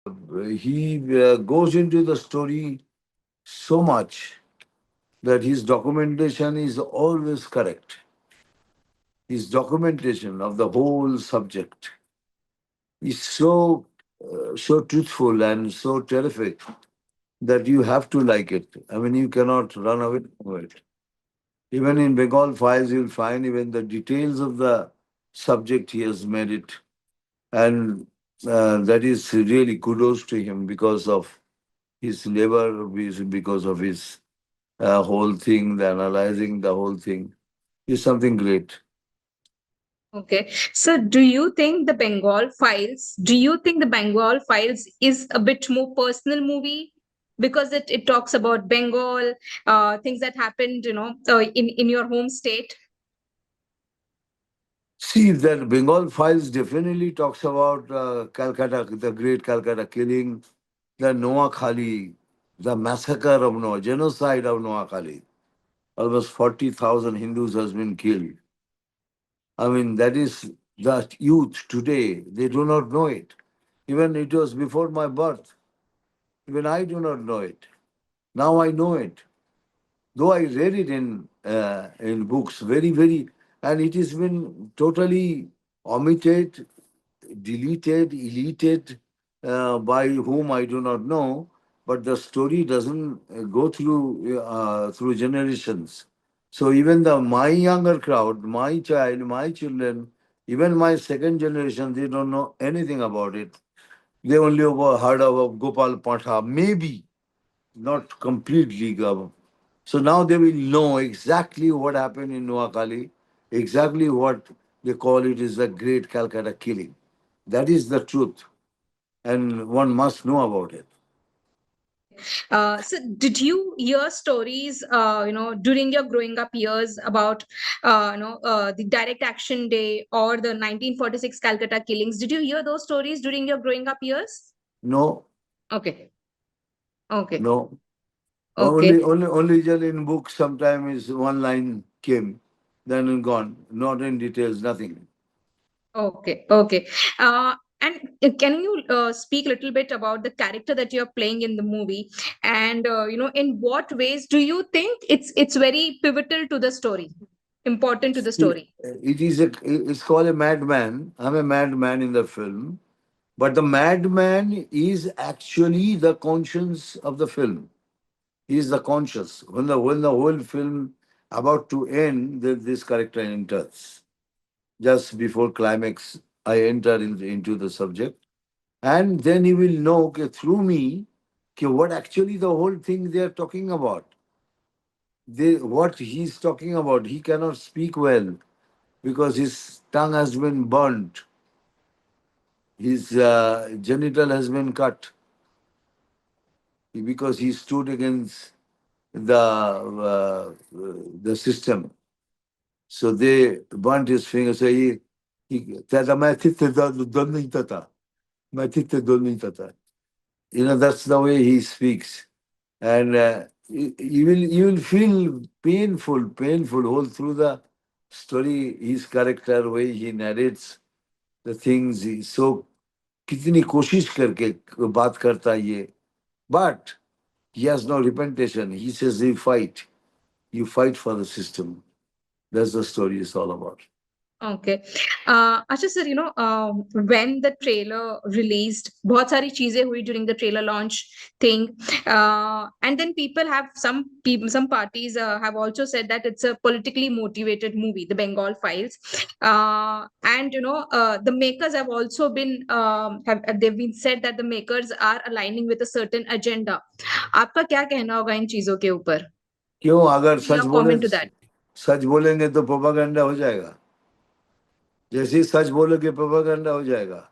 he goes into the story so much that his documentation is always correct. His documentation of the whole subject is so truthful and so terrific that you have to like it. I mean, you cannot run away from it. Even in Bengal Files, you'll find even the details of the subject he has made it, and that is really kudos to him because of his labor, because of his whole thing, the analyzing the whole thing is something great. Okay. So do you think the Bengal Files is a bit more personal movie? Because it talks about Bengal, things that happened, in your home state. See, that Bengal Files definitely talks about Calcutta, the great Calcutta killing, the Noakhali, the massacre of Noah, genocide of Noakhali. Almost 40,000 Hindus has been killed. I mean, that is the youth today. They do not know it. Even it was before my birth. Even I do not know it. Now I know it. Though I read it in books, very, and it has been totally omitted, deleted, deleted by whom I do not know. But the story doesn't go through generations. So even the my younger crowd, my child, my children, even my second generation, they don't know anything about it. They only heard of Gopal Patha, maybe not completely. So now they will know exactly what happened in Noakhali, exactly what they call it is the Great Calcutta Killing. That is the truth, and one must know about it. Okay. So did you hear stories, during your growing up years about, the Direct Action Day or the 1946 Calcutta killings? Did you hear those stories during your growing up years? No, Okay. Okay. no. Okay. Only just in books sometimes one line came, then gone. Not in details, nothing. Okay, okay. And can you speak a little bit about the character that you're playing in the movie, and in what ways do you think it's very pivotal to the story, important to the story? It's called a madman. I'm a madman in the film, but the madman is actually the conscience of the film. He is the conscious. When the whole film about to end, this character enters. Just before climax, I enter into the subject. And then you will know okay, through me okay, what actually the whole thing they are talking about. What he's talking about, he cannot speak well because his tongue has been burnt, his genital has been cut because he stood against the system. So they burnt his finger. So he कहता मैं थित दल नहीं था मैं थित दल नहीं था. That's the way he speaks, and you will feel painful all through the story. His character, way he narrates the things, so कितनी कोशिश करके बात करता है ये, but he has no repentation. He says you fight for the system. That's the story is all about. Okay. अच्छा sir, when the trailer released, बहुत सारी चीजें हुई during the trailer launch thing, and then some parties have also said that it's a politically motivated movie, The Bengal Files, and the makers have also been have they've been said that the makers are aligning with a certain agenda. आपका क्या कहना होगा इन चीजों के ऊपर? क्यों अगर What is your comment to that? सच बोलेंगे तो प्रोपागेंडा हो जाएगा. जैसे ही सच बोलोगे प्रोपागेंडा हो जाएगा.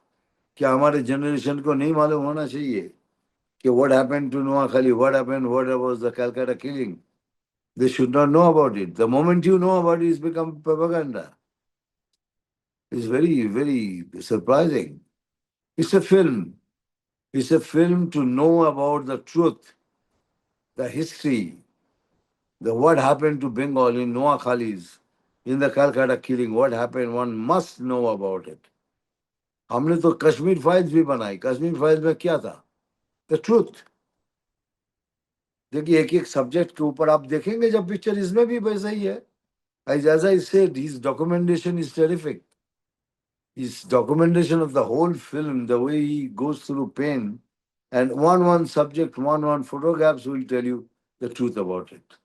क्या हमारे जनरेशन को नहीं मालूम होना चाहिए कि what happened to Noakhali, what was the Calcutta killing? They should not know about it. The moment you know about it, it's become propaganda. It's very surprising. It's a film. It's a film to know about the truth, the history, the what happened to Bengal in Noakhalis, in the Calcutta killing, what happened, one must know about it. हमने तो Kashmir files भी बनाई। Kashmir files में क्या था? The truth. देखिए, एक एक सब्जेक्ट के ऊपर आप देखेंगे जब पिक्चर, इसमें भी वैसा ही है। As I said, his documentation is terrific. His documentation of the whole film, the way he goes through pain, and one subject, one photographs will tell you the truth about it.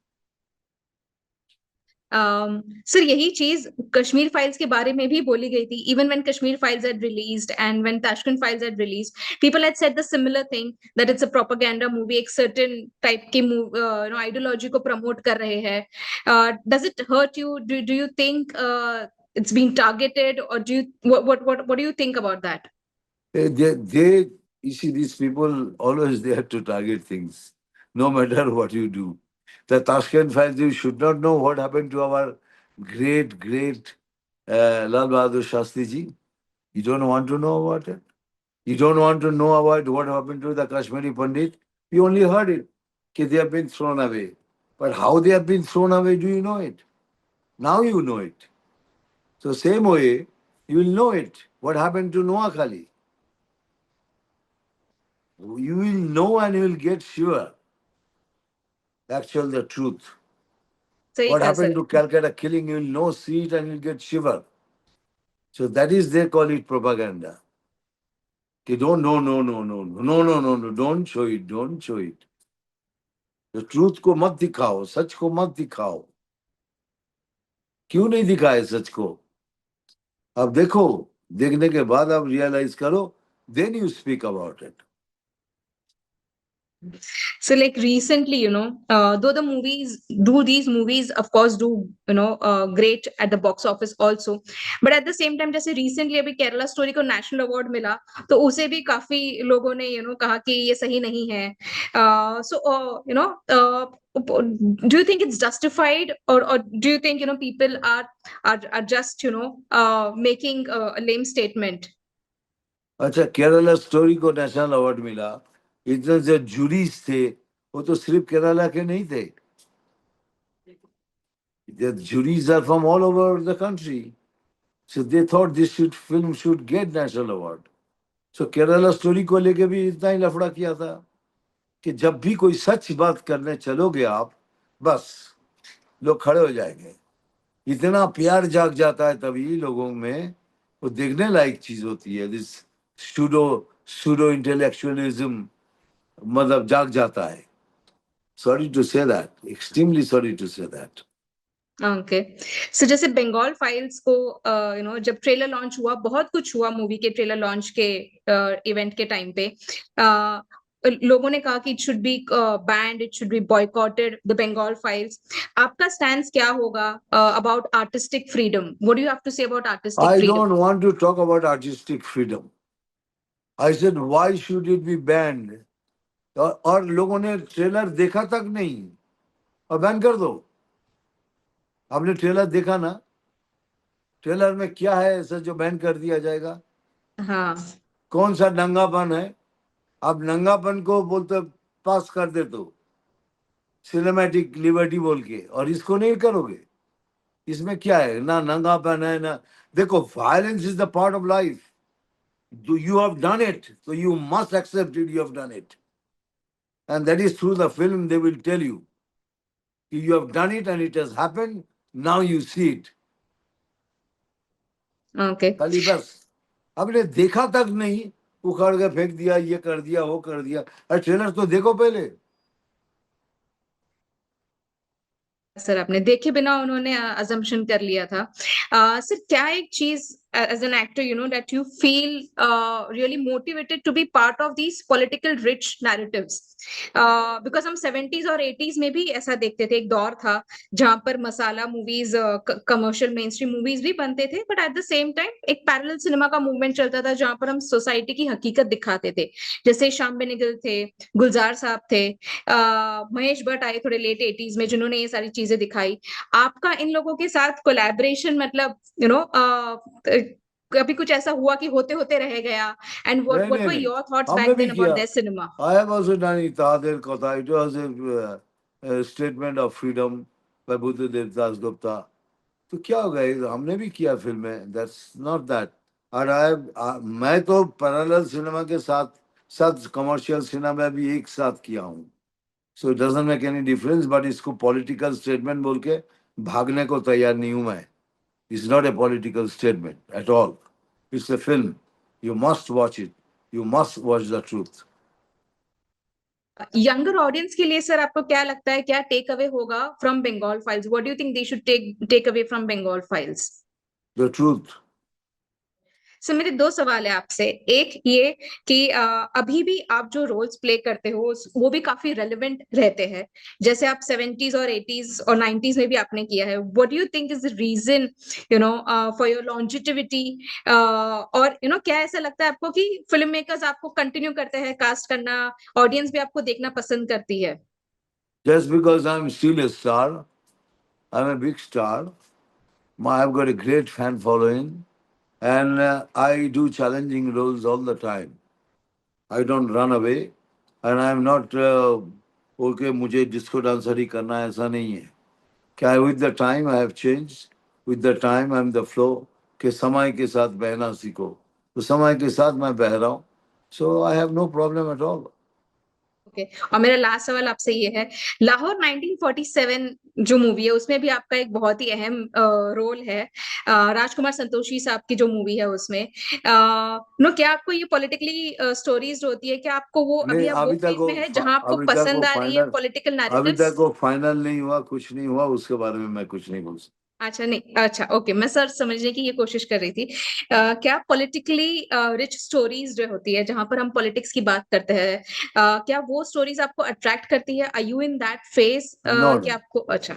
Sir यही चीज Kashmir files के बारे में भी बोली गई थी. Even when Kashmir files had released and when Tashkent files had released, people had said the similar thing that it's a propaganda movie. एक certain type की ideology को promote कर रहे हैं. Does it hurt you? Do you think it's being targeted, or do you what do you think about that? You see, these people always they have to target things, no matter what you do. The Tashkent files, you should not know what happened to our great Lal Bahadur Shastri ji. You don't want to know about it. You don't want to know about what happened to the Kashmiri Pandit. You only heard it, that they have been thrown away. But how they have been thrown away, do you know it? Now you know it. So same way, you will know it. What happened to Noakhali? You will know and you will get sure. Actual the truth. सही What कहा happened sir. to Calcutta killing, you will know, see it, and you'll get shiver. So that is, they call it propaganda. Okay, don't, no, don't show it, don't show it. The truth को मत दिखाओ, सच को मत दिखाओ. क्यों नहीं दिखाए सच को? अब देखो, देखने के बाद आप रियलाइज करो, then you speak about it. So like recently, though these movies of course do, great at the box office also, but at the same time, जैसे recently अभी केरला स्टोरी को नेशनल अवार्ड मिला, तो उसे भी काफी लोगों ने कहा कि ये सही नहीं है. Do you think it's justified, or do you think people are just making a lame statement? अच्छा, केरला स्टोरी को नेशनल अवार्ड मिला. इतने जो जूरीज थे, वो तो सिर्फ केरला के नहीं थे. The juries are from all over the country. So they thought film should get national award. So Kerala story को लेके भी इतना ही लफड़ा किया था कि जब भी कोई सच बात करने चलोगे आप, बस लोग खड़े हो जाएंगे. इतना प्यार जाग जाता है तभी लोगों में, वो देखने लायक चीज होती है. दिस सूडो इंटेलेक्चुअलिज्म मतलब जाग जाता है. Sorry to say that, extremely sorry to say that. Okay. So जैसे बंगाल फाइल्स को जब ट्रेलर लॉन्च हुआ, बहुत कुछ हुआ मूवी के ट्रेलर लॉन्च के इवेंट के टाइम पे. लोगों ने कहा कि it should be banned, it should be boycotted the Bengal Files. आपका स्टैंड क्या होगा about artistic freedom? What do you have to say about artistic I freedom? don't want to talk about artistic freedom. I said, why should it be banned? और लोगों ने trailer देखा तक नहीं, और बैन कर दो. आपने ट्रेलर देखा ना? ट्रेलर में क्या है ऐसा जो बैन कर दिया जाएगा? हाँ. कौन सा नंगापन है? आप नंगापन को बोलते पास कर दे तो सिनेमैटिक लिबर्टी बोल के, और इसको नहीं करोगे. इसमें क्या है? ना नंगापन है ना. देखो, violence is the part of life. You have done it, so you must accept it. You have done it, and that is through the film. They will tell you you have done it and it has happened. Now you see it. Okay. खाली बस आपने देखा तक नहीं, उखाड़ के फेंक दिया, ये कर दिया, वो कर दिया. अरे ट्रेलर तो देखो पहले. सर आपने देखे बिना उन्होंने अजम्पशन कर लिया था. सर क्या एक चीज as an actor that you feel really motivated to be part of these political rich narratives, because हम 70s और 80s में भी ऐसा देखते थे. एक दौर था जहां पर masala movies, commercial mainstream movies भी बनते थे, but at the same time एक पैरेलल सिनेमा का मूवमेंट चलता था जहां पर हम सोसाइटी की हकीकत दिखाते थे. जैसे श्याम बेनेगल थे, गुलजार साहब थे, महेश भट्ट आए थोड़े लेट 80s में जिन्होंने ये सारी चीजें दिखाई. आपका इन लोगों के साथ कोलैबोरेशन, मतलब कभी कुछ ऐसा हुआ कि होते होते रह गया? एंड नहीं व्हाट नहीं वर नहीं, योर थॉट्स हमने बैक भी देन किया. About their cinema? I have also done Itader Kotha. It was a statement of freedom by Buddhadev Das Gupta. तो क्या हो गया, हमने भी किया फिल्में. That's not that. और मैं तो पैरेलल सिनेमा के साथ साथ कमर्शियल सिनेमा भी एक साथ किया हूँ. So it doesn't make any difference, but इसको पॉलिटिकल स्टेटमेंट बोल के भागने को तैयार नहीं हूं मैं. It's not a political statement at all. It's a film. You must watch it. You must watch the truth. Younger audience के लिए सर आपको क्या लगता है, क्या टेक अवे होगा from Bengal Files? What do you think they should take away from Bengal Files? The truth. Sir मेरे दो सवाल है आपसे। एक ये कि अभी भी आप जो रोल्स प्ले करते हो वो भी काफी रेलेवेंट रहते हैं, जैसे आप 70s और 80s और 90s में भी आपने किया है। What do you think is the reason for your longevity? और क्या ऐसा लगता है आपको कि फिल्म मेकर्स आपको कंटिन्यू करते हैं कास्ट करना, ऑडियंस भी आपको देखना पसंद करती है? Just because I'm still a star, I'm a big star. I've got a great fan following, and I do challenging roles all the time. I don't run away, and I'm not okay. मुझे disco dancer ही करना है, ऐसा नहीं है. क्या with the time I have changed. With the time I'm the flow. कि समय के साथ बहना सीखो. तो समय के साथ मैं बह रहा हूँ. So I have no problem at all. Okay. और मेरा लास्ट सवाल आपसे ये है, लाहौर 1947 जो मूवी है उसमें भी आपका एक बहुत ही अहम रोल है। राजकुमार संतोषी साहब की जो मूवी है उसमें क्या आपको ये पॉलिटिकली स्टोरीज होती है, क्या आपको वो नहीं, अभी आप वो फेज में है जहां आपको पसंद आ रही है पॉलिटिकल अभी तक नैरेटिव्स? वो फाइनल नहीं हुआ, कुछ नहीं हुआ, उसके बारे में मैं कुछ नहीं बोल सकता. अच्छा नहीं, अच्छा ओके, मैं सर समझने की ये कोशिश कर रही थी। क्या पॉलिटिकली रिच स्टोरीज जो होती है जहां पर हम पॉलिटिक्स की बात करते हैं, क्या वो स्टोरीज आपको अट्रैक्ट करती है? Are you in that phase no कि नो आपको? अच्छा।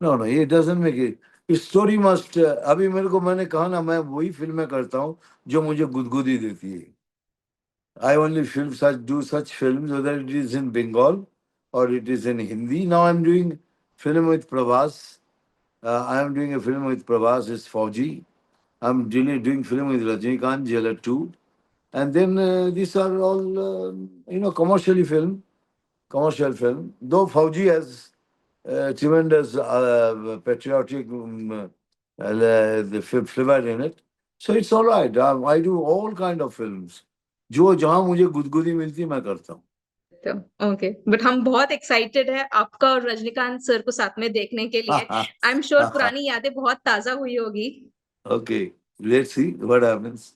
नो नो, ये doesn't make it. Story must. अभी मेरे को, मैंने कहा ना, मैं वही फिल्में करता हूँ जो मुझे गुदगुदी देती है. I only do such films, whether it is in Bengal or it is in Hindi. Now I'm doing film with Pravas. I am doing a film with Pravas, it's Fauji. I'm doing film with Rajnikant, Jailer 2. And then these are all, commercial film. Though Fauji has tremendous patriotic the flavor in it. So it's all right. I do all kind of films. जो जहां मुझे गुदगुदी मिलती है मैं करता हूँ. तो ओके, बट हम बहुत एक्साइटेड है आपका और रजनीकांत सर को साथ में देखने के लिए। आई एम श्योर पुरानी यादें बहुत ताजा हुई होगी। Okay, let's see what happens.